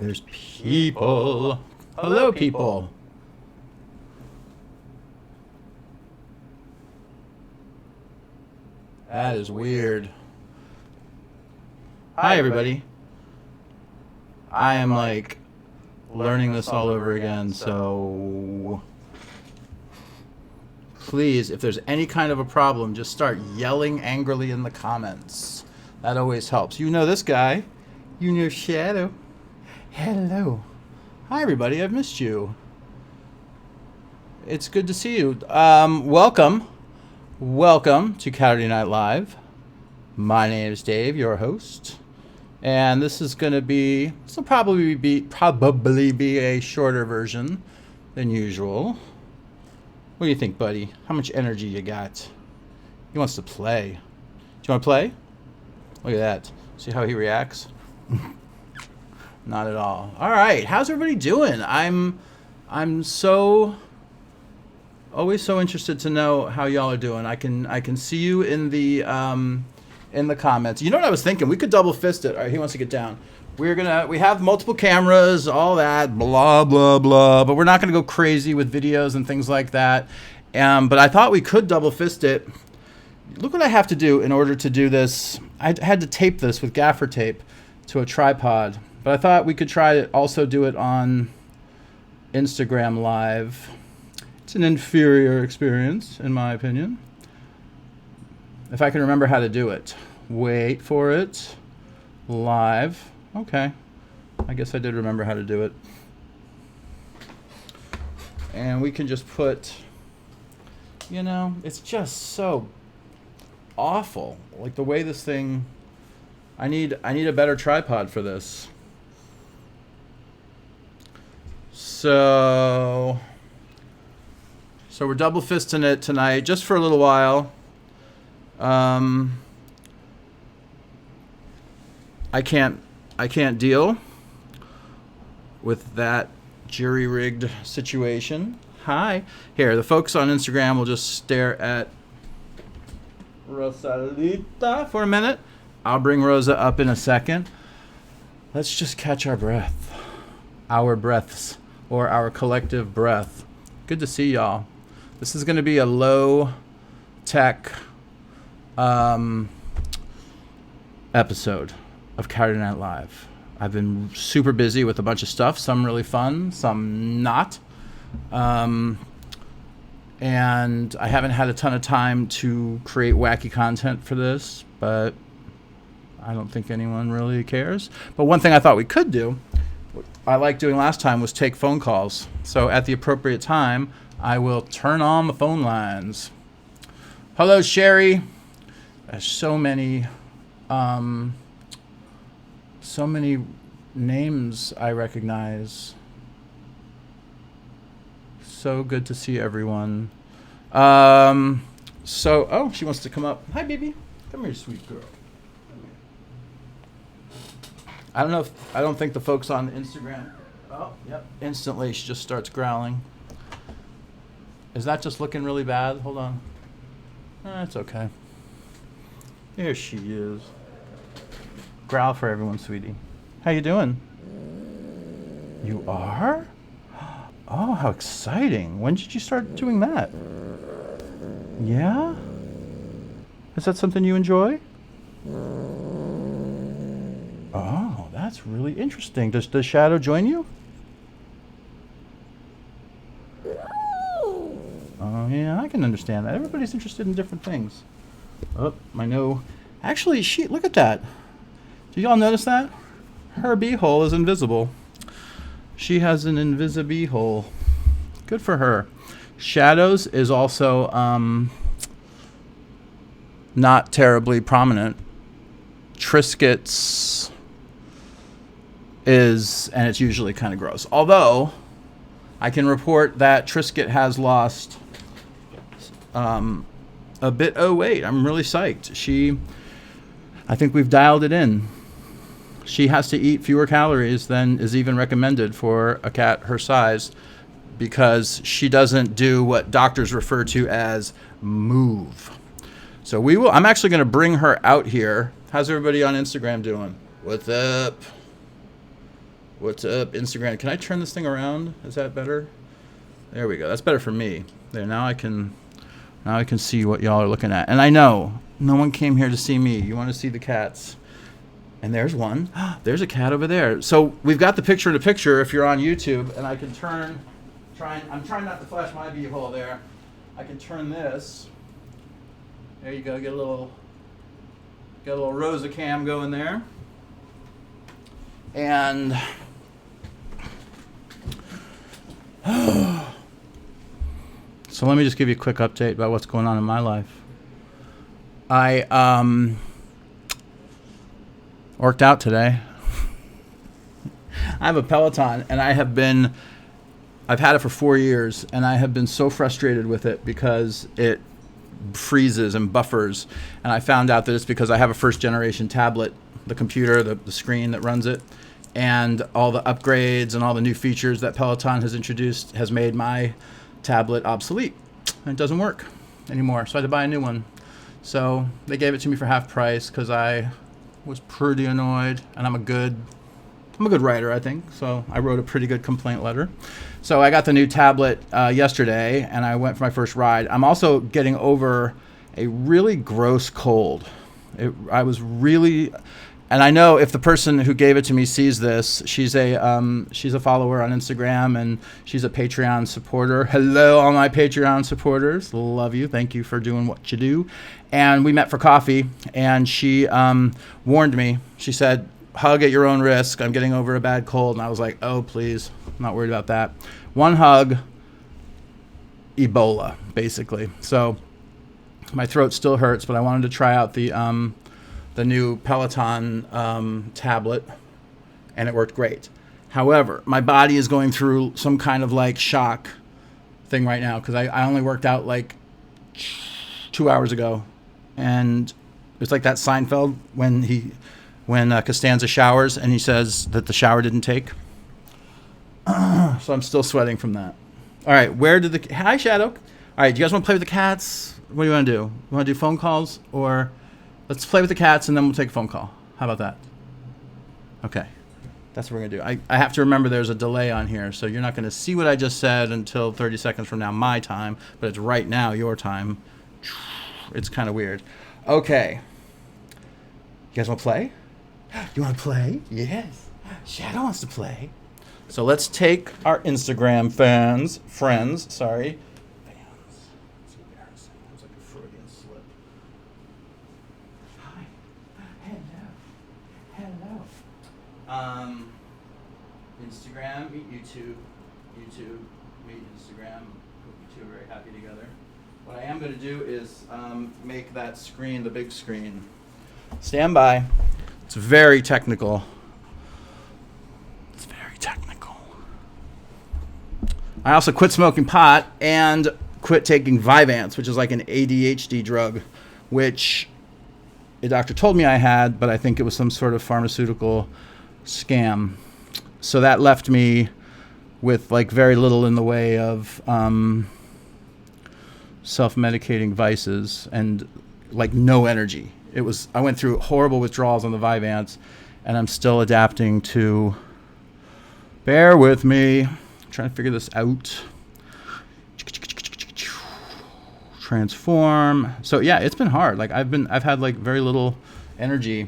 There's people. Hello, people. That is weird. Hi, everybody. I am like learning this all over again, so please, if there's any kind of a problem, just start yelling angrily in the comments. That always helps. You know this guy. You know Shadow. Hello. Hi, everybody. I've missed you. It's good to see you. Welcome to Caturday Night Live. My name is Dave, your host. And this will probably be a shorter version than usual. What do you think, buddy? How much energy you got? He wants to play. Do you want to play? Look at that. See how he reacts? Not at all. All right. How's everybody doing? I'm always so interested to know how y'all are doing. I can see you in the comments. You know what I was thinking? We could double fist it. All right, he wants to get down. We have multiple cameras, all that, blah, blah, blah, but we're not going to go crazy with videos and things like that. But I thought we could double fist it. Look what I have to do in order to do this. I had to tape this with gaffer tape to a tripod, but I thought we could try to also do it on Instagram Live. It's an inferior experience, in my opinion. If I can remember how to do it. Wait for it. Live. Okay. I guess I did remember how to do it. And we can just put, it's just so awful. Like the way this thing, I need a better tripod for this. So we're double fisting it tonight, just for a little while. I can't deal with that jury-rigged situation. Hi. Here, the folks on Instagram will just stare at Rosalita for a minute. I'll bring Rosa up in a second. Let's just catch our breath. Our breaths, or our collective breath. Good to see y'all. This is going to be a low-tech episode of Caturday Night Live. I've been super busy with a bunch of stuff, some really fun, some not. And I haven't had a ton of time to create wacky content for this, but I don't think anyone really cares. But one thing I thought we could do, what I liked doing last time, was take phone calls. So at the appropriate time, I will turn on the phone lines. Hello, Sherry. There's so many names I recognize. So good to see everyone. Oh, she wants to come up. Hi, baby. Come here, sweet girl. I don't think the folks on Instagram. Oh, yep. Instantly, she just starts growling. Is that just looking really bad? Hold on. It's okay. Here she is. Growl for everyone, sweetie. How you doing? You are? Oh, how exciting. When did you start doing that? Yeah? Is that something you enjoy? Oh, that's really interesting. Does Shadow join you? Oh, yeah, I can understand that. Everybody's interested in different things. Oh, I know. Actually, look at that. Did y'all notice that? Her beehole is invisible. She has an invisible hole. Good for her. Shadows is also not terribly prominent. Triscuits is, and it's usually kind of gross. Although, I can report that Triscuit has lost a bit of weight. I'm really psyched. I think we've dialed it in. She has to eat fewer calories than is even recommended for a cat her size, because she doesn't do what doctors refer to as move. So I'm actually going to bring her out here. How's everybody on Instagram doing? What's up? What's up, Instagram? Can I turn this thing around? Is that better? There we go. That's better for me. There, now I can see what y'all are looking at. And I know no one came here to see me. You want to see the cats. And there's one. There's a cat over there. So we've got the picture in a picture if you're on YouTube, and I can I'm trying not to flash my beehole there. I can turn this. There you go. Get a little Rosa cam going there. And so let me just give you a quick update about what's going on in my life. I worked out today. I have a Peloton, and I've had it for 4 years, and I have been so frustrated with it because it freezes and buffers. And I found out that it's because I have a first generation tablet, the computer, the screen that runs it, and all the upgrades and all the new features that Peloton has introduced has made my tablet obsolete. And it doesn't work anymore, so I had to buy a new one. So they gave it to me for half price because I was pretty annoyed, and I'm a good writer, I think. So I wrote a pretty good complaint letter. So I got the new tablet yesterday, and I went for my first ride. I'm also getting over a really gross cold. I was really, and I know if the person who gave it to me sees this, she's a follower on Instagram, and she's a Patreon supporter. Hello, all my Patreon supporters. Love you. Thank you for doing what you do. And we met for coffee, and she warned me. She said, hug at your own risk. I'm getting over a bad cold. And I was like, oh, please. I'm not worried about that. One hug, Ebola, basically. So my throat still hurts, but I wanted to try out the new Peloton tablet, and it worked great. However, my body is going through some kind of like shock thing right now because I only worked out like 2 hours ago. And it's like that Seinfeld when Costanza showers and he says that the shower didn't take. So I'm still sweating from that. All right, hi, Shadow. All right, do you guys want to play with the cats? What do you want to do? You want to do phone calls, or let's play with the cats and then we'll take a phone call? How about that? Okay, that's what we're going to do. I have to remember there's a delay on here, so you're not going to see what I just said until 30 seconds from now, my time, but it's right now, your time. It's kind of weird. Okay. You guys want to play? You want to play? Yes. Shadow wants to play. So let's take our Instagram friends. Fans. It's embarrassing. It was like a Freudian slip. Hi. Hello. Instagram, meet YouTube. YouTube, meet Instagram. You two are very happy together. What I am going to do is make that screen the big screen. Stand by. It's very technical. I also quit smoking pot and quit taking Vyvanse, which is like an ADHD drug, which a doctor told me I had, but I think it was some sort of pharmaceutical scam. So that left me with like very little in the way of self-medicating vices and like no energy. I went through horrible withdrawals on the Vyvanse, and I'm still adapting to, bear with me, I'm trying to figure this out. Transform. So yeah, it's been hard. Like I've had like very little energy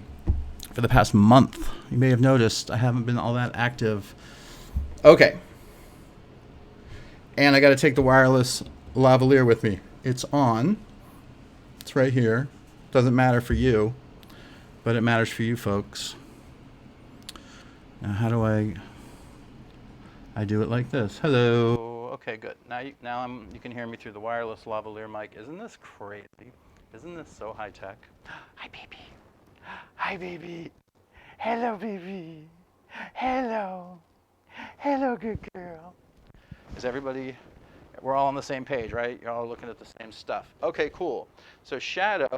for the past month. You may have noticed I haven't been all that active. Okay. And I got to take the wireless lavalier with me. It's on. It's right here. Doesn't matter for you, but it matters for you folks. Now, how do I do it like this? Hello. Okay, good. Now you can hear me through the wireless lavalier mic. Isn't this crazy? Isn't this so high tech? Hi, baby. Hi, baby. Hello, baby. Hello. Hello, good girl. Is everybody? We're all on the same page, right? You're all looking at the same stuff. Okay, cool. So Shadow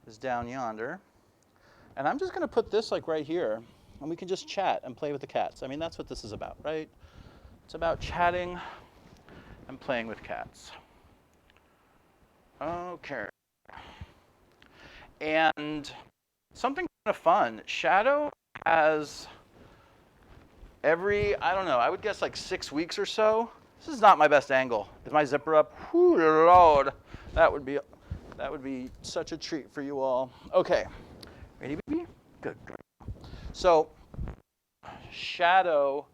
is down yonder. And I'm just going to put this like right here, and we can just chat and play with the cats. I mean, that's what this is about, right? It's about chatting and playing with cats. Okay. And something kind of fun. Shadow has every, I don't know, I would guess like 6 weeks or so. This is not my best angle. Is my zipper up? Whew, Lord, that would be such a treat for you all. Okay, ready, baby? Good. So, Shadow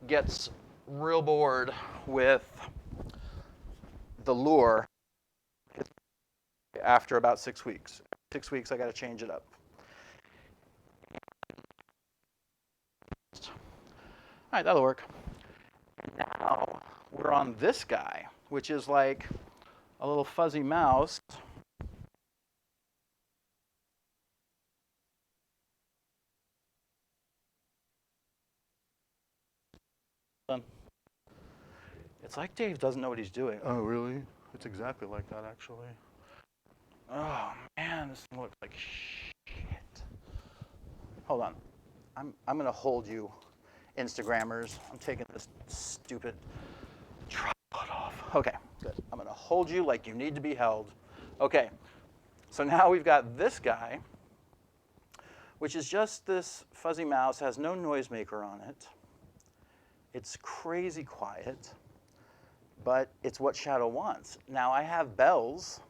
gets real bored with the lure after about 6 weeks. 6 weeks, I got to change it up. All right, that'll work. Now we're on this guy, which is like a little fuzzy mouse. It's like Dave doesn't know what he's doing. Oh, really? It's exactly like that, actually. Oh, man, this thing looks like shit. Hold on. I'm going to hold you, Instagrammers. I'm taking this stupid tripod off. Okay, good. I'm going to hold you like you need to be held. Okay, so now we've got this guy, which is just this fuzzy mouse, has no noisemaker on it. It's crazy quiet, but it's what Shadow wants. Now I have bells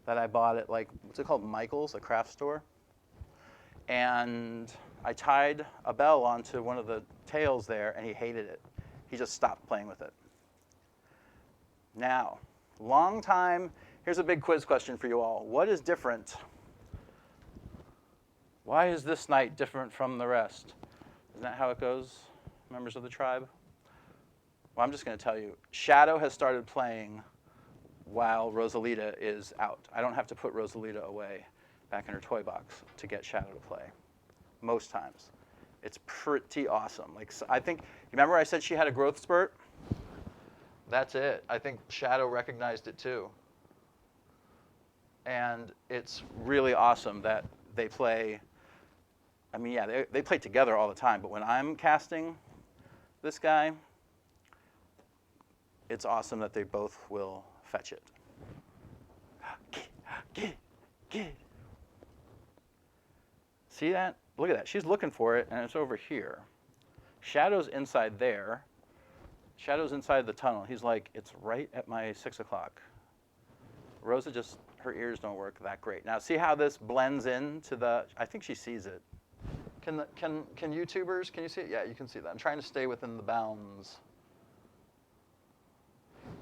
that I bought at, like, what's it called, Michael's, a craft store. And I tied a bell onto one of the tails there, and he hated it. He just stopped playing with it. Now, long time, here's a big quiz question for you all. What is different? Why is this night different from the rest? Isn't that how it goes, members of the tribe? Well, I'm just going to tell you. Shadow has started playing while Rosalita is out. I don't have to put Rosalita away back in her toy box to get Shadow to play, most times. It's pretty awesome. Like, I think, you remember I said she had a growth spurt? That's it. I think Shadow recognized it too. And it's really awesome that they play. I mean, yeah, they play together all the time, but when I'm casting this guy, it's awesome that they both will fetch it. Get it. See that? Look at that. She's looking for it, and it's over here. Shadow's inside there. Shadow's inside the tunnel. He's like, it's right at my 6 o'clock. Rosa just, her ears don't work that great. Now, see how this blends into the, I think she sees it. Can YouTubers, can you see it? Yeah, you can see that. I'm trying to stay within the bounds.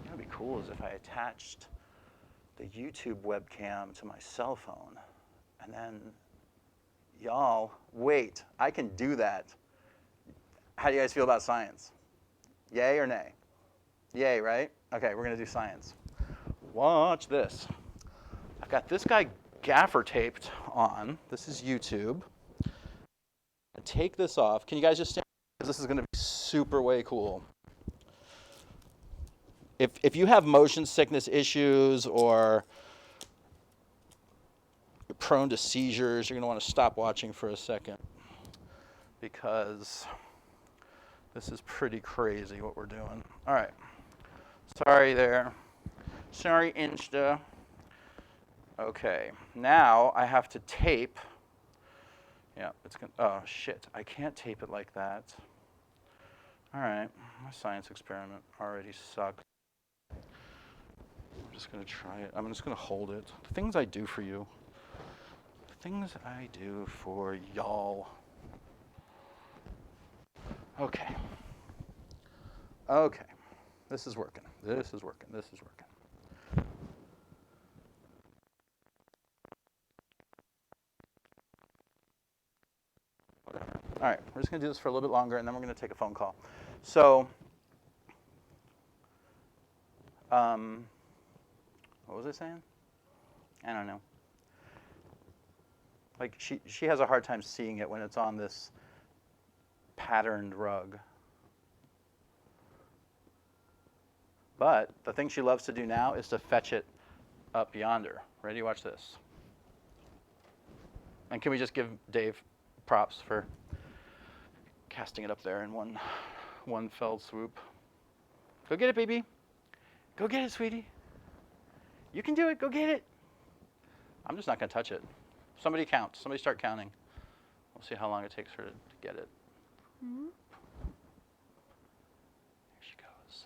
What would be cool is if I attached the YouTube webcam to my cell phone, and then y'all, wait, I can do that. How do you guys feel about science? Yay or nay? Yay, right? Okay, we're going to do science. Watch this. I've got this guy gaffer taped on. This is YouTube. Take this off. Can you guys just stand? Because this is going to be super way cool. If you have motion sickness issues or you're prone to seizures, you're going to want to stop watching for a second because this is pretty crazy what we're doing. All right. Sorry there. Sorry, Insta. Okay. Now I have to tape. Yeah, it's going to, oh, shit. I can't tape it like that. All right. My science experiment already sucked. I'm just going to try it. I'm just going to hold it. The things I do for you. The things I do for y'all. Okay. Okay. This is working. This is working. This is working. All right. We're just going to do this for a little bit longer, and then we're going to take a phone call. So, what was I saying? I don't know. Like, she has a hard time seeing it when it's on this patterned rug. But the thing she loves to do now is to fetch it up yonder. Ready? Watch this. And can we just give Dave props for casting it up there in one fell swoop? Go get it, baby. Go get it, sweetie. You can do it. Go get it. I'm just not going to touch it. Somebody count. Somebody start counting. We'll see how long it takes her to get it. There she goes.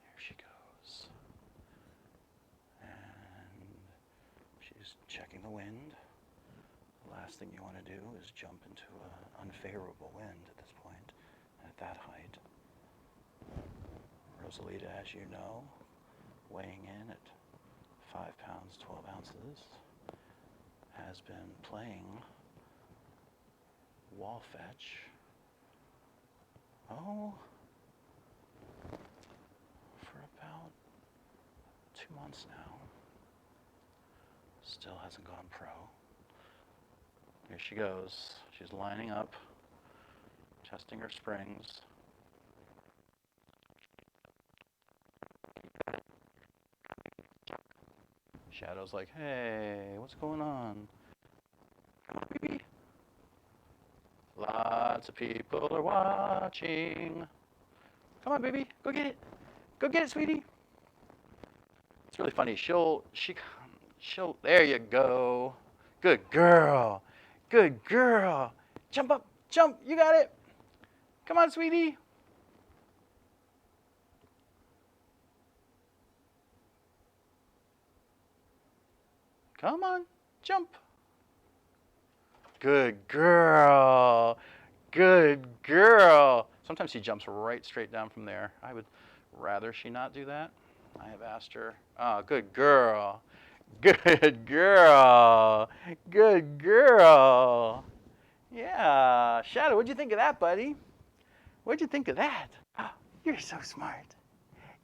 There she goes. And she's checking the wind. The last thing you want to do is jump into an unfavorable wind at this point, at that height. Rosalita, as you know, weighing in at 5 pounds, 12 ounces, has been playing wall fetch. Oh, for about 2 months now. Still hasn't gone pro. Here she goes. She's lining up, testing her springs. Shadow's like, hey, what's going on? Come on, baby. Lots of people are watching. Come on, baby. Go get it. Go get it, sweetie. It's really funny. She'll, there you go. Good girl. Good girl. Jump up. Jump. You got it. Come on, sweetie. Come on. Jump. Good girl. Good girl. Sometimes she jumps right straight down from there. I would rather she not do that. I have asked her. Oh, good girl. Good girl. Good girl. Yeah. Shadow, what'd you think of that, buddy? What'd you think of that? Oh, you're so smart.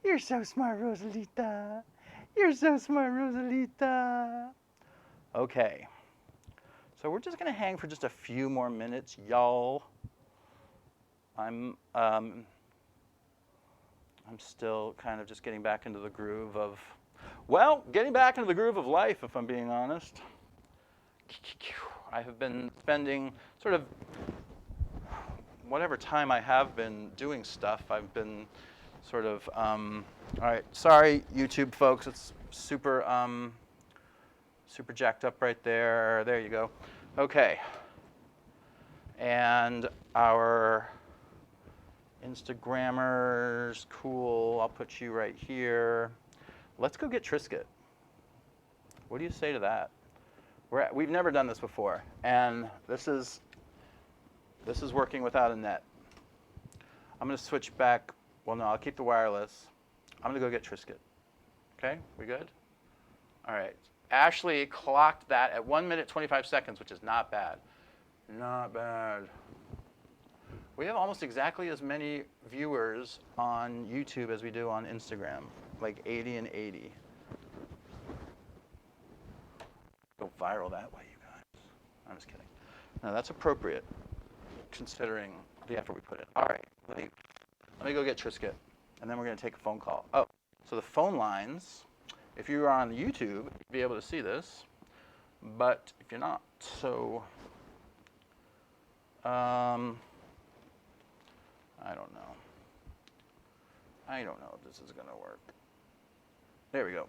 You're so smart, Rosalita. You're so smart, Rosalita. Okay. So we're just going to hang for just a few more minutes, y'all. I'm still kind of just getting back into the groove of, well, getting back into the groove of life, if I'm being honest. I have been spending sort of whatever time I have been doing stuff, I've been sort of, all right, sorry, YouTube folks, it's super, super jacked up right there. There you go. Okay. And our Instagrammers, cool. I'll put you right here. Let's go get Triscuit. What do you say to that? We've never done this before, and this is working without a net. I'm going to switch back. Well, no, I'll keep the wireless. I'm going to go get Triscuit. Okay, we good? All right. Ashley clocked that at 1 minute 25 seconds, which is not bad. Not bad. We have almost exactly as many viewers on YouTube as we do on Instagram, like 80 and 80. Go viral that way, you guys. I'm just kidding. No, that's appropriate, considering the effort we put in. All right, let me go get Triscuit, and then we're going to take a phone call. Oh, so the phone lines. If you are on YouTube, you'll be able to see this, but if you're not, so I don't know. I don't know if this is going to work. There we go.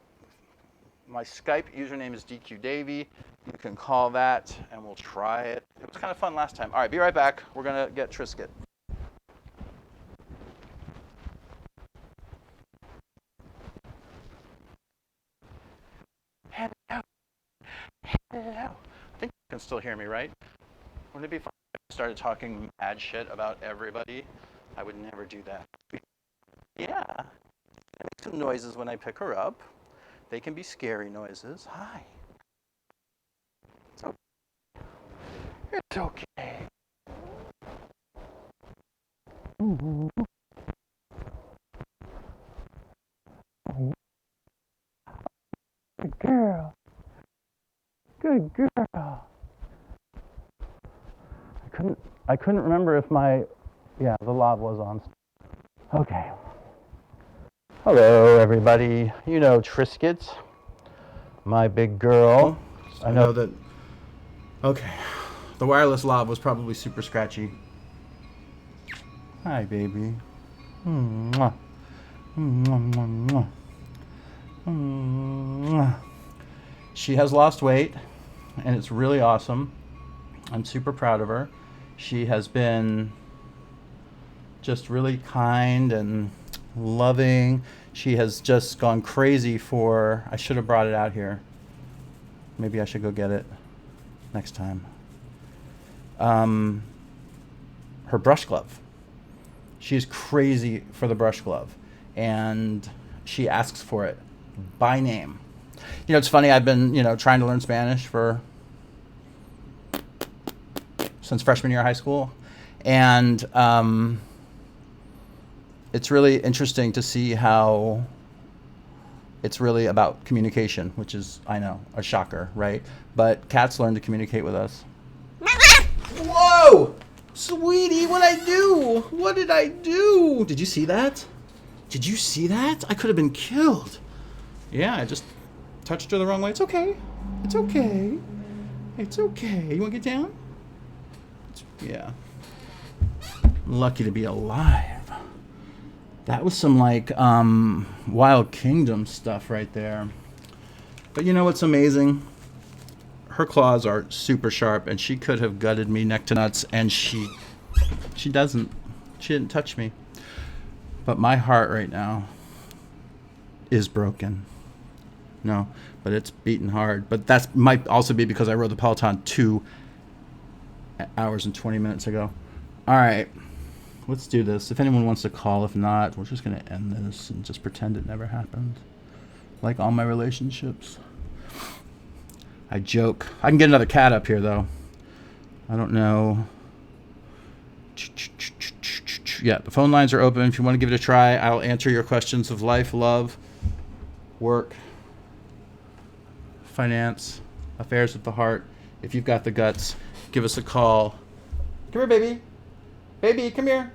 My Skype username is DQDavy. You can call that, and we'll try it. It was kind of fun last time. All right, be right back. We're going to get Triscuit. Hello. Hello. I think you can still hear me, right? Wouldn't it be fun if I started talking mad shit about everybody? I would never do that. Yeah. I make some noises when I pick her up. They can be scary noises. Hi. It's okay. It's okay. Ooh. Good girl. Good girl. I couldn't remember if the lav was on. Okay. Hello, everybody. You know Triscuit, my big girl. I know that. Okay. The wireless lav was probably super scratchy. Hi, baby. Mwah. Mwah, mwah, mwah. She has lost weight, and it's really awesome. I'm super proud of her. She has been just really kind and loving. She has just gone crazy for. I should have brought it out here. Maybe I should go get it next time. Her brush glove. She's crazy for the brush glove, and she asks for it by name. You know, it's funny. I've been, trying to learn Spanish since freshman year of high school, and it's really interesting to see how it's really about communication, which is, I know, a shocker, right? But cats learn to communicate with us. Whoa! Sweetie, what'd I do? What did I do? Did you see that? Did you see that? I could have been killed. Yeah, I just touched her the wrong way. It's okay. It's okay. It's okay. You want to get down? Yeah. Lucky to be alive. That was some Wild Kingdom stuff right there. But you know what's amazing? Her claws are super sharp, and she could have gutted me neck to nuts, and she doesn't. She didn't touch me. But my heart right now is broken. No, but it's beating hard. But that might also be because I rode the Peloton 2 hours and 20 minutes ago. All right, let's do this. If anyone wants to call, if not, we're just going to end this and just pretend it never happened. Like all my relationships. I joke. I can get another cat up here, though. I don't know. Yeah, the phone lines are open. If you want to give it a try, I'll answer your questions of life, love, work, finance, affairs of the heart. If you've got the guts, give us a call. Come here, baby. Baby, come here.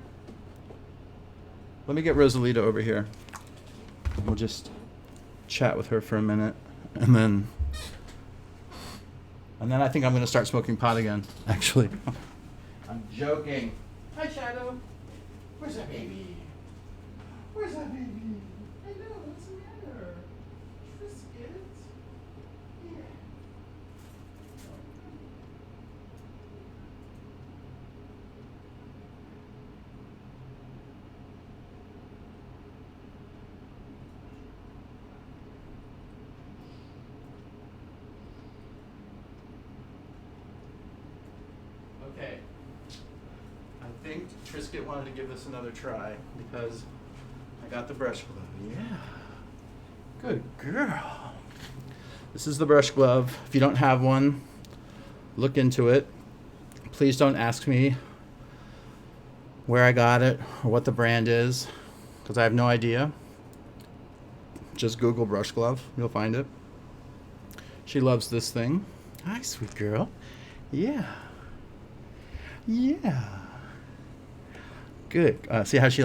Let me get Rosalita over here. We'll just chat with her for a minute, and then I think I'm going to start smoking pot again, actually. I'm joking. Hi, Shadow. Where's that baby? Where's that baby? I know, what's the matter? Trisket? Yeah. Okay. I think Trisket wanted to give this another try because I got the brush glove. Yeah. Good girl. This is the brush glove. If you don't have one, look into it. Please don't ask me where I got it or what the brand is because I have no idea. Just Google brush glove. You'll find it. She loves this thing. Hi, sweet girl. Yeah. Yeah. Good. See how she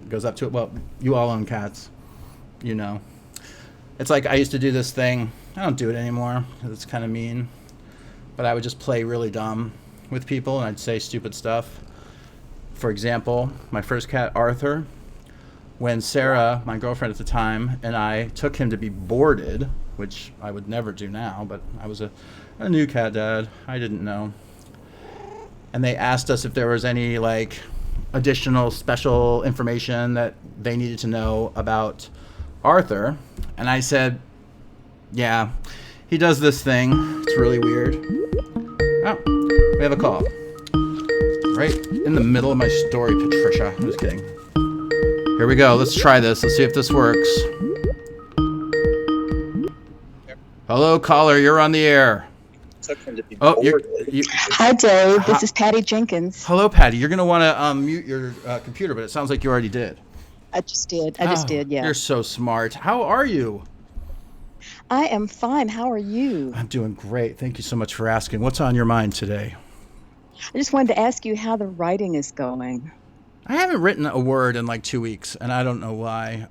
goes up to it? Well, you all own cats. You know. It's like I used to do this thing. I don't do it anymore because it's kind of mean. But I would just play really dumb with people and I'd say stupid stuff. For example, my first cat, Arthur, when Sarah, my girlfriend at the time, and I took him to be boarded, which I would never do now, but I was a new cat dad. I didn't know. And they asked us if there was any additional special information that they needed to know about Arthur. And I said, yeah, he does this thing. It's really weird. Oh, we have a call. Right in the middle of my story, Patricia. I'm just kidding. Here we go. Let's try this. Let's see if this works. Hello, caller. You're on the air. Hi, Dave. This is Patty Jenkins. Hello, Patty. You're going to want to mute your computer, but it sounds like you already did. I just did. Yeah. You're so smart. How are you? I am fine. How are you? I'm doing great. Thank you so much for asking. What's on your mind today? I just wanted to ask you how the writing is going. I haven't written a word in 2 weeks, and I don't know why.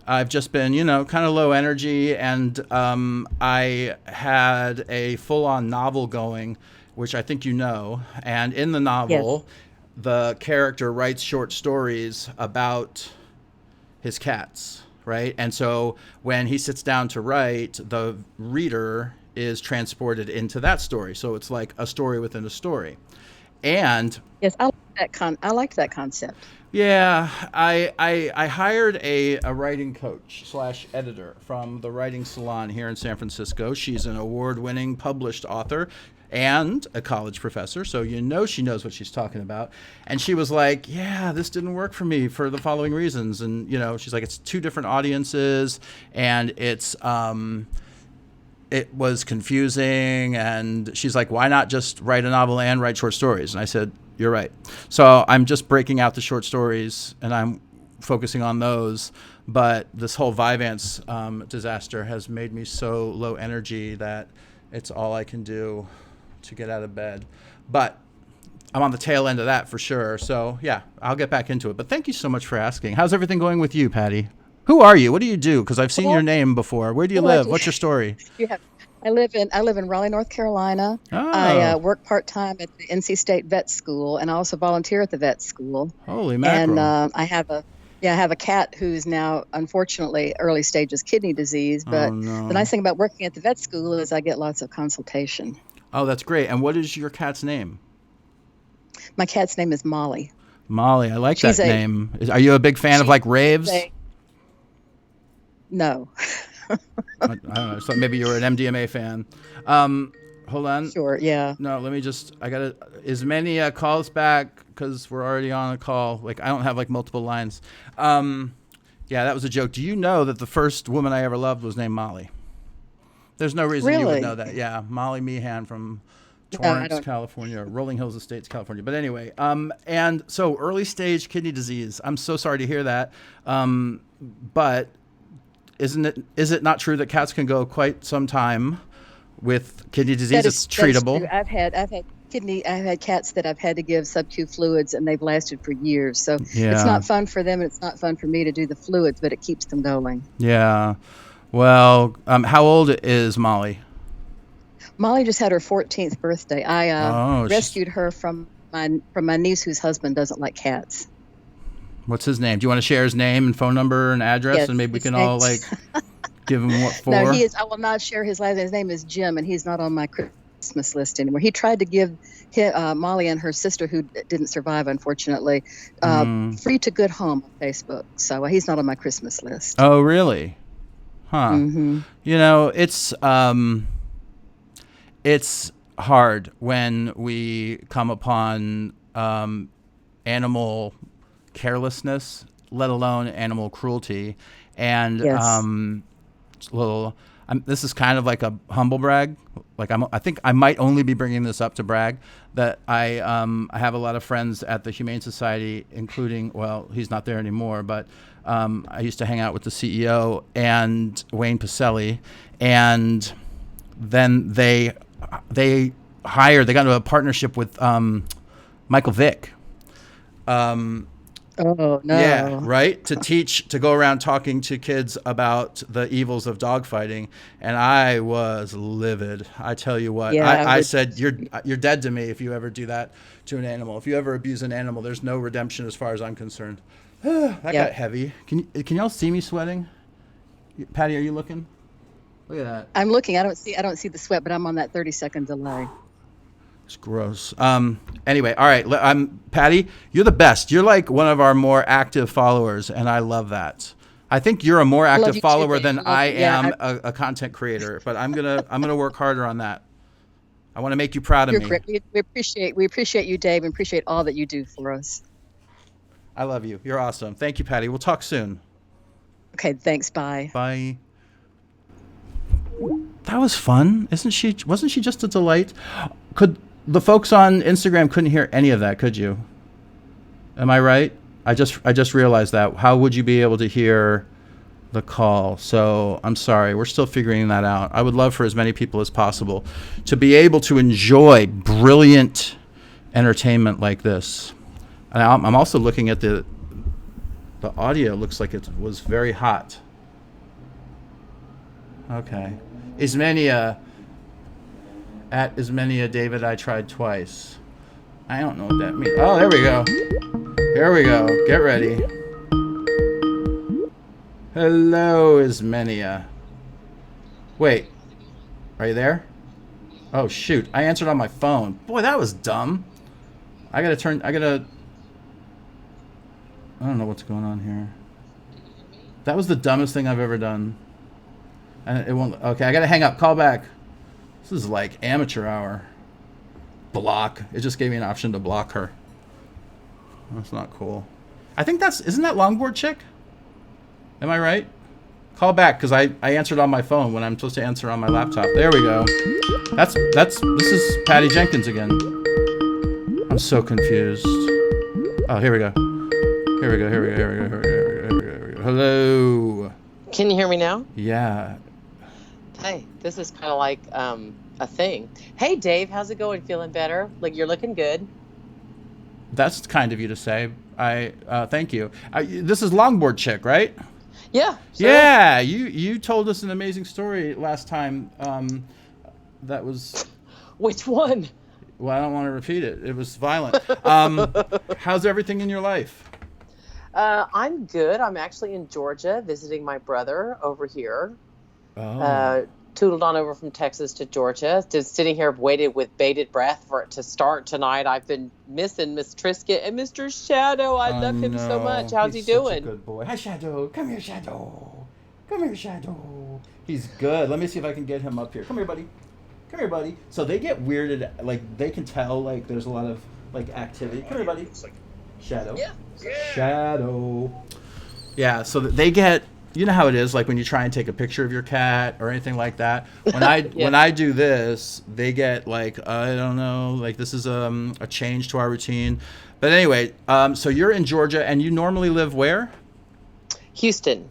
I've just been, kind of low energy, and I had a full-on novel going, which I think you know. And in the novel, the character writes short stories about his cats, right? And so when he sits down to write, the reader is transported into that story. So it's like a story within a story. And Yes, I liked that concept. yeah, I hired a writing coach slash editor from the writing salon here in San Francisco. She's an award-winning published author and a college professor, so she knows what she's talking about. And she was like, yeah, this didn't work for me for the following reasons. And, she's like, it's two different audiences, and it was confusing. And she's like, why not just write a novel and write short stories? And I said, you're right. So I'm just breaking out the short stories and I'm focusing on those. But this whole Vyvanse disaster has made me so low energy that it's all I can do to get out of bed. But I'm on the tail end of that for sure. So yeah, I'll get back into it. But thank you so much for asking. How's everything going with you, Patty? Who are you? What do you do? Because I've seen your name before. Where do you live? What's your story? Yeah. I live in Raleigh, North Carolina. Oh. I work part-time at the NC State Vet School, and I also volunteer at the vet school. Holy mackerel. And I have a cat who's now, unfortunately, early stages kidney disease. But the nice thing about working at the vet school is I get lots of consultation. Oh, that's great. And what is your cat's name? My cat's name is Molly. Molly, I like that name. Are you a big fan of like raves? No. I don't know. So maybe you're an MDMA fan. Hold on. Sure, yeah. No, let me just, is many calls back because we're already on a call. Like, I don't have like multiple lines. Yeah, that was a joke. Do you know that the first woman I ever loved was named Molly? There's no reason you would know that. Yeah, Molly Meehan from Torrance, California, Rolling Hills Estates, California. But anyway, and so early stage kidney disease. I'm so sorry to hear that. But is it not true that cats can go quite some time with kidney disease? It's treatable. I've had cats that I've had to give sub-Q fluids, and they've lasted for years. So It's not fun for them, and it's not fun for me to do the fluids, but it keeps them going. Yeah. Well, how old is Molly? Molly just had her 14th birthday. I rescued her from my niece whose husband doesn't like cats. What's his name? Do you want to share his name and phone number and address, and maybe we can all like give him what for? No, he is. I will not share his last name. His name is Jim, and he's not on my Christmas list anymore. He tried to give Molly and her sister, who didn't survive, unfortunately, free to good home on Facebook. So he's not on my Christmas list. Oh, really? Huh. Mm-hmm. It's hard when we come upon animal carelessness, let alone animal cruelty. And this is kind of like a humble brag. Like I think I might only be bringing this up to brag that I have a lot of friends at the Humane Society, including, well, he's not there anymore, but I used to hang out with the CEO and Wayne Pacelli, and then they got into a partnership with Michael Vick. Oh, no. Yeah, right? To go around talking to kids about the evils of dogfighting. And I was livid. I tell you what. Yeah, I said, you're dead to me if you ever do that to an animal. If you ever abuse an animal, there's no redemption as far as I'm concerned. That got heavy. Can y'all see me sweating? Patty, are you looking? Look at that. I'm looking. I don't see the sweat, but I'm on that 30-second delay. It's gross. Anyway, all right. Patty, you're the best. You're like one of our more active followers, and I love that. I think you're a more active follower than I am a content creator, but I'm gonna work harder on that. I want to make you proud of me. Great. We appreciate you, Dave, and appreciate all that you do for us. I love you. You're awesome. Thank you, Patty. We'll talk soon. Okay, thanks. Bye. Bye. That was fun. Wasn't she just a delight? The folks on Instagram couldn't hear any of that, could you? Am I right? I just realized that. How would you be able to hear the call? So I'm sorry. We're still figuring that out. I would love for as many people as possible to be able to enjoy brilliant entertainment like this. And I'm also looking at the audio. Looks like it was very hot. Okay. At Ismenia David, I tried twice. I don't know what that means. Oh, there we go. Here we go. Get ready. Hello, Ismenia. Wait. Are you there? Oh shoot! I answered on my phone. Boy, that was dumb. I gotta. I don't know what's going on here. That was the dumbest thing I've ever done. And it won't. Okay, I gotta hang up. Call back. This is like amateur hour. Block. It just gave me an option to block her. That's not cool. I think isn't that longboard chick? Am I right? Call back because I answered on my phone when I'm supposed to answer on my laptop. There we go. This is Patty Jenkins again. I'm so confused. Oh, here we go. Here we go. Hello. Can you hear me now? Yeah. Hey, this is kind of like a thing. Hey, Dave, how's it going? Feeling better? Like you're looking good. That's kind of you to say. Thank you. This is longboard chick, right? Yeah. Sure. Yeah. You told us an amazing story last time. That was. Which one? Well, I don't want to repeat it. It was violent. How's everything in your life? I'm good. I'm actually in Georgia visiting my brother over here. Oh. Tootled on over from Texas to Georgia. Just sitting here waited with bated breath for it to start tonight. I've been missing Miss Trisket and Mr. Shadow. I love him so much. How's he doing? Such a good boy. Hi, Shadow. Come here, Shadow. Come here, Shadow. He's good. Let me see if I can get him up here. Come here, buddy. Come here, buddy. So they get weirded. Like they can tell. Like there's a lot of like activity. Come here, buddy. Shadow. Yeah. Shadow. Yeah. So they get. You know how it is, like when you try and take a picture of your cat or anything like that. When I when I do this, they get like I don't know, like this is a change to our routine. But anyway, so you're in Georgia and you normally live where? Houston.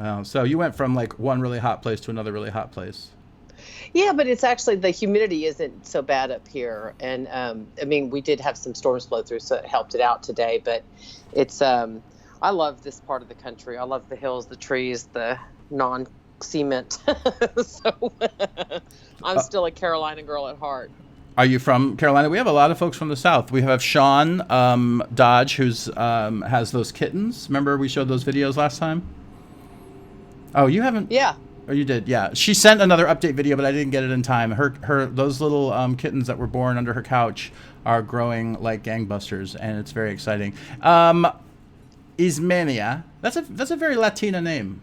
Oh, so you went from like one really hot place to another really hot place. Yeah, but it's actually the humidity isn't so bad up here, and I mean we did have some storms blow through, so it helped it out today. But it's I love this part of the country. I love the hills, the trees, the non-cement. So I'm still a Carolina girl at heart. Are you from Carolina? We have a lot of folks from the South. We have Sean Dodge, who's has those kittens. Remember we showed those videos last time? Oh, you haven't? Yeah. Oh, you did? Yeah. She sent another update video, but I didn't get it in time. Those little kittens that were born under her couch are growing like gangbusters, and it's very exciting. Ismenia. That's a very Latina name.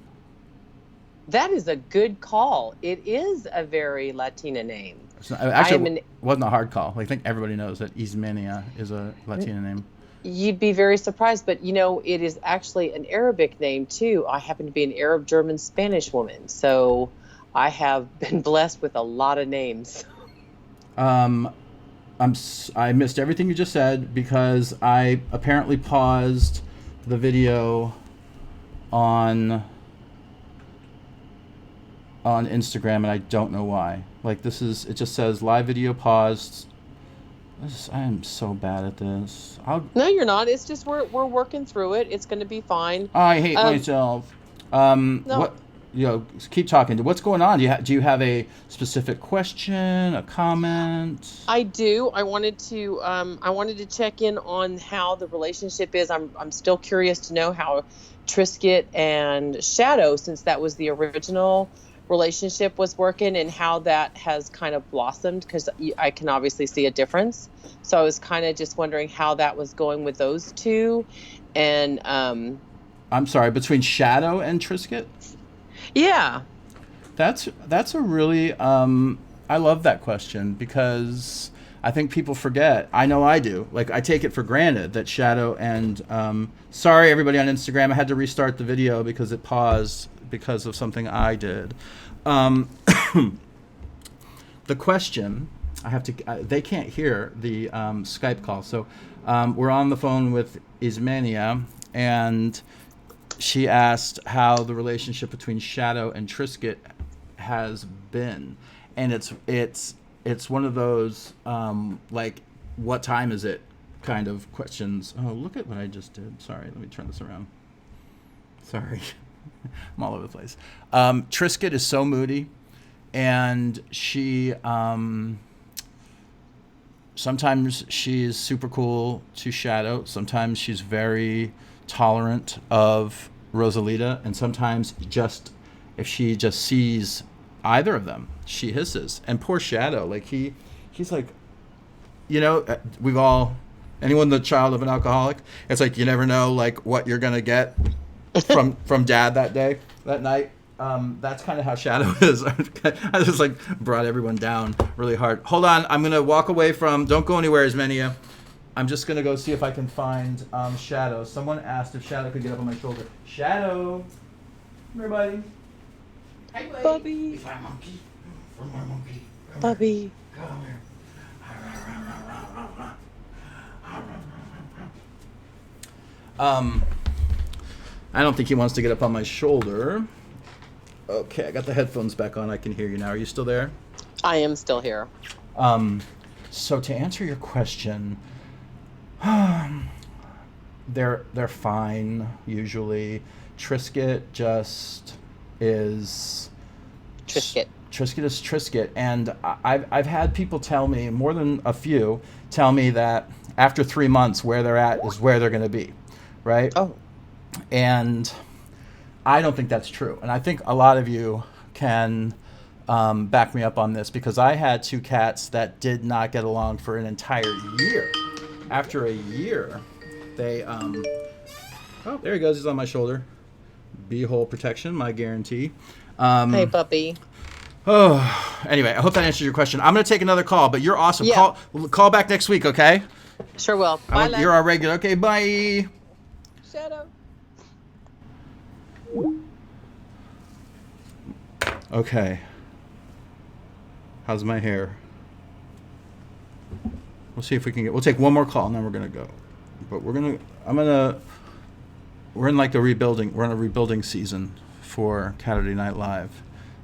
That is a good call. It is a very Latina name. Actually, it wasn't a hard call. I think everybody knows that Ismenia is a Latina name. You'd be very surprised, but you know, it is actually an Arabic name too. I happen to be an Arab, German, Spanish woman, so I have been blessed with a lot of names. I missed everything you just said because I apparently paused the video on Instagram and I don't know why. Like it just says live video paused. I am so bad at this. No, you're not. It's just we're working through it. It's going to be fine. I hate myself. No. What? Keep talking. What's going on? Do you have a specific question, a comment? I do. I wanted to check in on how the relationship is. I'm still curious to know how Trisket and Shadow, since that was the original relationship, was working and how that has kind of blossomed, because I can obviously see a difference. So I was kind of just wondering how that was going with those two. And I'm sorry, between Shadow and Trisket? Yeah. That's a really I love that question because I think people forget. I know I do. Like I take it for granted that Shadow and sorry everybody on Instagram, I had to restart the video because it paused because of something I did. The question I have to they can't hear the Skype call. So we're on the phone with Ismenia and she asked how the relationship between Shadow and Trisket has been, and it's one of those like what time is it kind of questions. Oh, look at what I just did. Sorry, let me turn this around. Sorry, I'm all over the place. Trisket is so moody, and she sometimes she's super cool to Shadow. Sometimes she's very tolerant of Rosalita, and sometimes just if she just sees either of them. She hisses, and poor Shadow, like he's like, we've all, anyone the child of an alcoholic, it's like you never know like what you're gonna get from Dad that night. That's kind of how Shadow is. I just like brought everyone down really hard. Hold on, I'm gonna walk away from. Don't go anywhere, Ismenia. I'm just gonna go see if I can find Shadow. Someone asked if Shadow could get up on my shoulder. Shadow, come here, buddy. Hi, buddy. Bubby. Is that a monkey? One more monkey. Bubby. Come here. I don't think he wants to get up on my shoulder. Okay, I got the headphones back on. I can hear you now. Are you still there? I am still here. So to answer your question, they're fine usually. Trisket just is Trisket. Trisket is Trisket, and I've had people tell me, more than a few, tell me that after 3 months, where they're at is where they're going to be, right? Oh. And I don't think that's true, and I think a lot of you can back me up on this, because I had 2 cats that did not get along for an entire year. After a year, they oh, there he goes. He's on my shoulder. Beehole protection, my guarantee. Hey, puppy. Oh, anyway, I hope that answers your question. I'm going to take another call, but you're awesome. Yeah. Call back next week, okay? Sure will. Bye, You're our regular. Okay, bye. Shadow. Okay. How's my hair? We'll see if we can we'll take one more call and then we're going to go. But we're in like the rebuilding. We're in a rebuilding season for Caturday Night Live.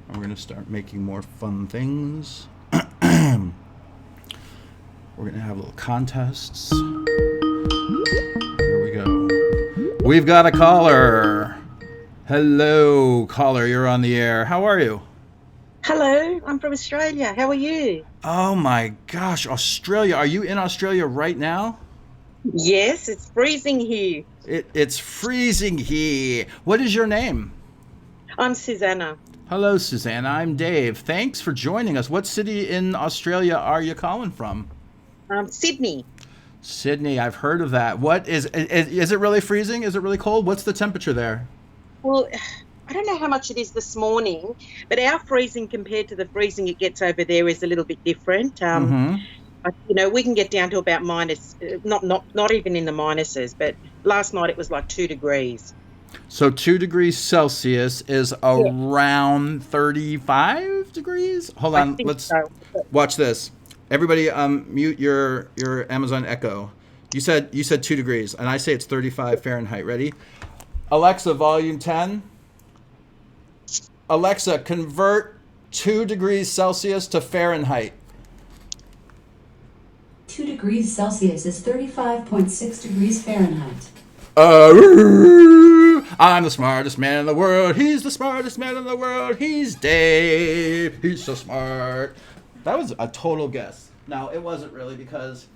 And we're going to start making more fun things. We're going to have little contests. Here we go. We've got a caller. Hello, caller. You're on the air. How are you? Hello, I'm from Australia. How are you? Oh my gosh, Australia. Are you in Australia right now? Yes, it's freezing here. It's freezing here. What is your name? I'm Susanna. Hello, Susanna. I'm Dave. Thanks for joining us. What city in Australia are you calling from? Sydney. Sydney. I've heard of that. What is it really freezing? Is it really cold? What's the temperature there? Well, I don't know how much it is this morning, but our freezing compared to the freezing it gets over there is a little bit different. We can get down to about minus, not even in the minuses, but last night it was like 2 degrees. So 2 degrees Celsius is around 35 degrees? Hold on, let's watch this. Everybody mute your Amazon Echo. You said 2 degrees, and I say it's 35 Fahrenheit. Ready? Alexa, volume 10. Alexa, convert 2 degrees Celsius to Fahrenheit. 2 degrees Celsius is 35.6 degrees Fahrenheit. I'm the smartest man in the world. He's the smartest man in the world. He's Dave. He's so smart. That was a total guess. Now, it wasn't really, because,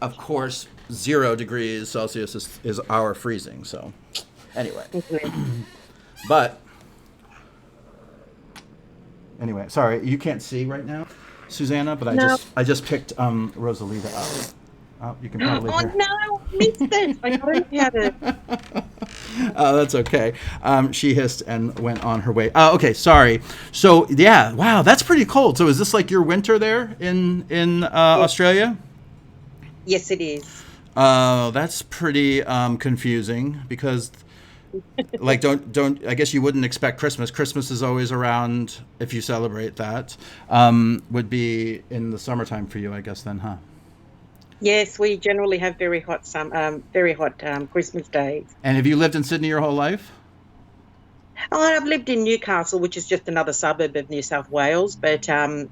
of course, 0 degrees Celsius is our freezing. So, anyway. But, anyway, sorry, you can't see right now, Susanna, but I just picked Rosalita up. Oh, you can probably hear. Oh, no, missed it. I don't have it. Oh, that's okay. She hissed and went on her way. Okay, sorry. So, yeah, wow, that's pretty cold. So is this like your winter there in Australia? Yes, it is. That's pretty confusing, because like don't I guess you wouldn't expect Christmas. Christmas is always around, if you celebrate that. Would be in the summertime for you, I guess, then, huh? Yes, we generally have very hot Christmas days. And have you lived in Sydney your whole life? Oh, I've lived in Newcastle, which is just another suburb of New South Wales. But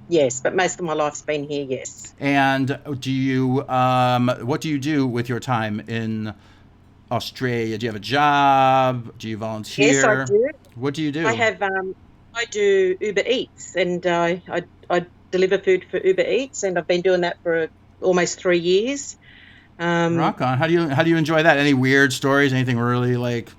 yes, but most of my life's been here. Yes. And do you what do you do with your time in Australia? Do you have a job? Do you volunteer? Yes, I do. What do you do? I do Uber Eats, and I deliver food for Uber Eats, and I've been doing that for almost 3 years. Rock on. How do you enjoy that? Any weird stories? Anything really like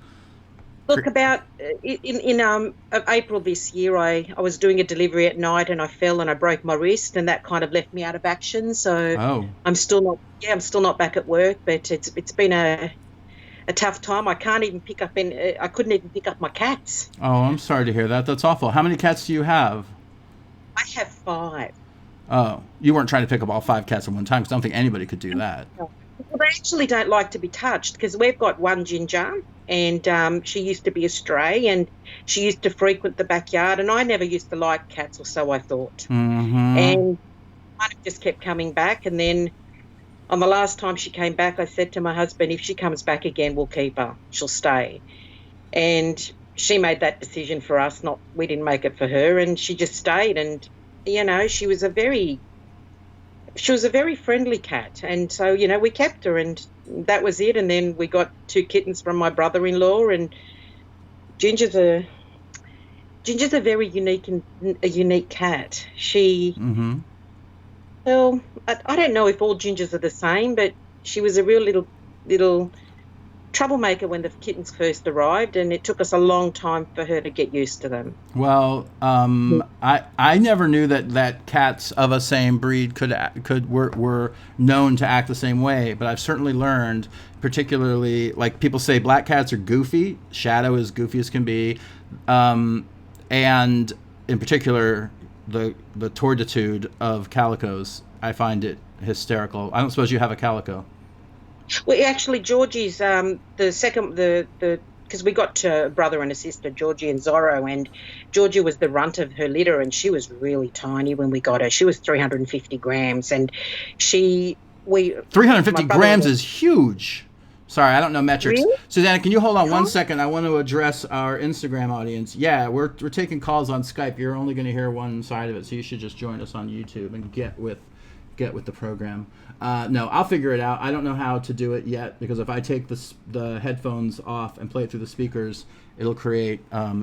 Look, about in April this year, I was doing a delivery at night and I fell and I broke my wrist, and that kind of left me out of action. So Oh. I'm still not back at work, but it's been a tough time. I can't even pick up I couldn't even pick up my cats. Oh, I'm sorry to hear that. That's awful. How many cats do you have? I have 5. Oh, you weren't trying to pick up all 5 cats at one time, because I don't think anybody could do that. Well, they actually don't like to be touched because we've got one Ginger, and she used to be a stray, and she used to frequent the backyard, and I never used to like cats, or so I thought. Mm-hmm. And I just kept coming back, and then on the last time she came back, I said to my husband, if she comes back again, we'll keep her. She'll stay. And she made that decision for us. We didn't make it for her, and she just stayed. And she was a very friendly cat, and so we kept her, and that was it. And then we got 2 kittens from my brother-in-law, and Ginger's a very unique cat. She Mm-hmm. Well, I don't know if all Gingers are the same, but she was a real little troublemaker when the kittens first arrived, and it took us a long time for her to get used to them. Well, I never knew that cats of a same breed were known to act the same way, but I've certainly learned, particularly, like, people say black cats are goofy. Shadow is goofy as can be, and in particular, the tortitude of calicos. I find it hysterical. I don't suppose you have a calico. Well, actually, Georgie's because we got a brother and a sister, Georgie and Zorro, and Georgie was the runt of her litter, and she was really tiny when we got her. She was 350 grams, and 350 grams is huge. Sorry, I don't know metrics. Really? Susanna, can you hold on one second? I want to address our Instagram audience. Yeah, we're taking calls on Skype. You're only going to hear one side of it, so you should just join us on YouTube and get with the program. No, I'll figure it out. I don't know how to do it yet, because if I take the headphones off and play it through the speakers, it'll create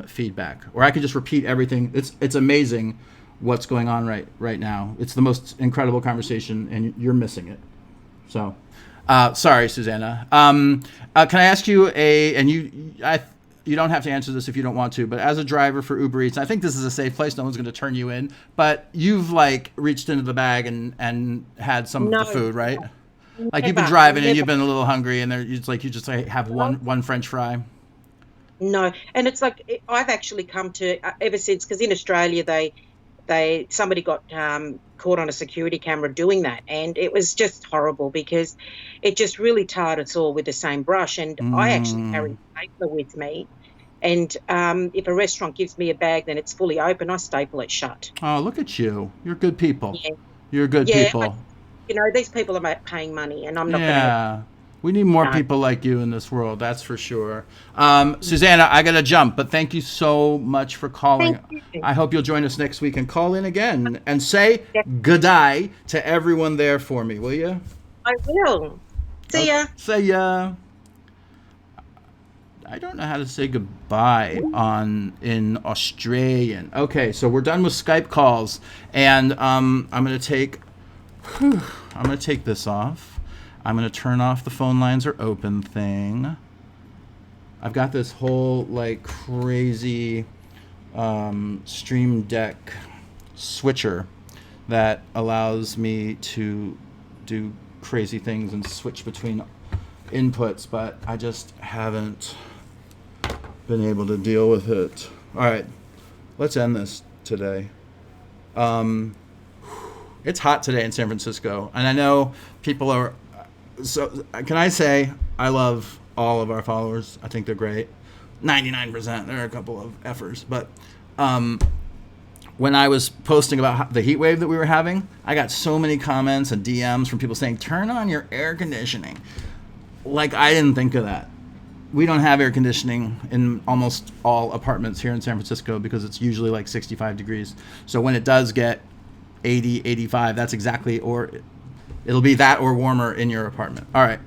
feedback. Or I can just repeat everything. It's amazing what's going on right now. It's the most incredible conversation, and you're missing it. So, sorry, Susanna. Can I ask you you don't have to answer this if you don't want to, but as a driver for Uber Eats, I think this is a safe place. No one's going to turn you in, but you've reached into the bag and had some of the food, right? Never, like, you've been driving and you've been a little hungry, and you just have one French fry. No, and it's like I've actually come to ever since, because in Australia somebody got caught on a security camera doing that, and it was just horrible because it just really tarred us all with the same brush. And I actually carry a stapler with me, and if a restaurant gives me a bag, then it's fully open, I staple it shut. Oh, look at you! You're good people. Yeah. You're good people. These people are paying money, and I'm not going to. We need more people like you in this world, that's for sure. Susanna, I got to jump, but thank you so much for calling. I hope you'll join us next week and call in again and say goodbye to everyone there for me, will you? I will. See ya. See ya. I don't know how to say goodbye in Australian. Okay, so we're done with Skype calls, and I'm going to take this off. I'm going to turn off the phone lines are open thing. I've got this whole crazy Stream Deck switcher that allows me to do crazy things and switch between inputs, but I just haven't been able to deal with it. All right, let's end this today. It's hot today in San Francisco, and I know people are. So can I say I love all of our followers? I think they're great. 99%. There are a couple of effers, but when I was posting about the heat wave that we were having, I got so many comments and DMs from people saying, "Turn on your air conditioning." I didn't think of that. We don't have air conditioning in almost all apartments here in San Francisco because it's usually 65 degrees. So when it does get 80, 85, that's exactly, or it'll be that or warmer in your apartment. All right.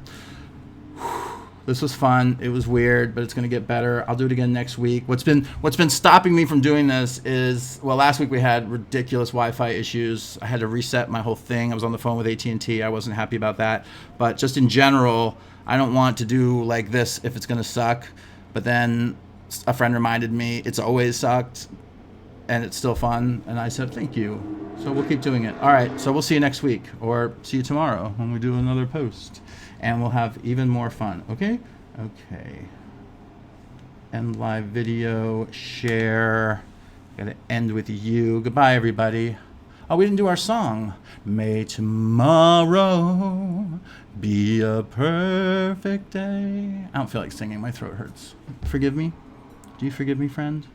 This was fun. It was weird, but it's going to get better. I'll do it again next week. What's been stopping me from doing this is, last week we had ridiculous Wi-Fi issues. I had to reset my whole thing. I was on the phone with AT&T. I wasn't happy about that. But just in general, I don't want to do this if it's going to suck. But then a friend reminded me it's always sucked and it's still fun. And I said, thank you. So we'll keep doing it. All right. So we'll see you next week, or see you tomorrow when we do another post, and we'll have even more fun. Okay. Okay. End live video, share. Gotta end with you. Goodbye, everybody. Oh, we didn't do our song. May tomorrow be a perfect day. I don't feel like singing. My throat hurts. Forgive me? Do you forgive me, friend?